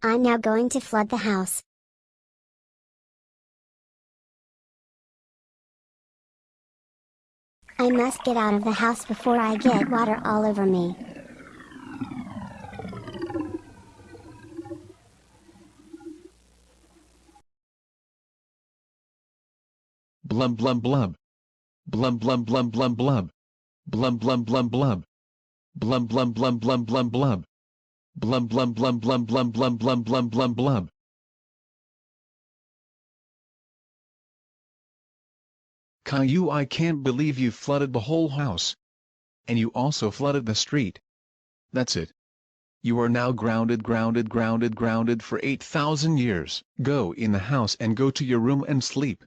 I'm now going to flood the house. I must get out of the house before I get water all over me. Blub blub blub. Blub blub blub blub blub. Blub blub blub blub. Blub blub blub blub blub blub. Blub blub blub blub blub blub blub blub blub blub. Caillou, I can't believe you flooded the whole house. And you also flooded the street. That's it. You are now grounded for 8,000 years. Go in the house and go to your room and sleep.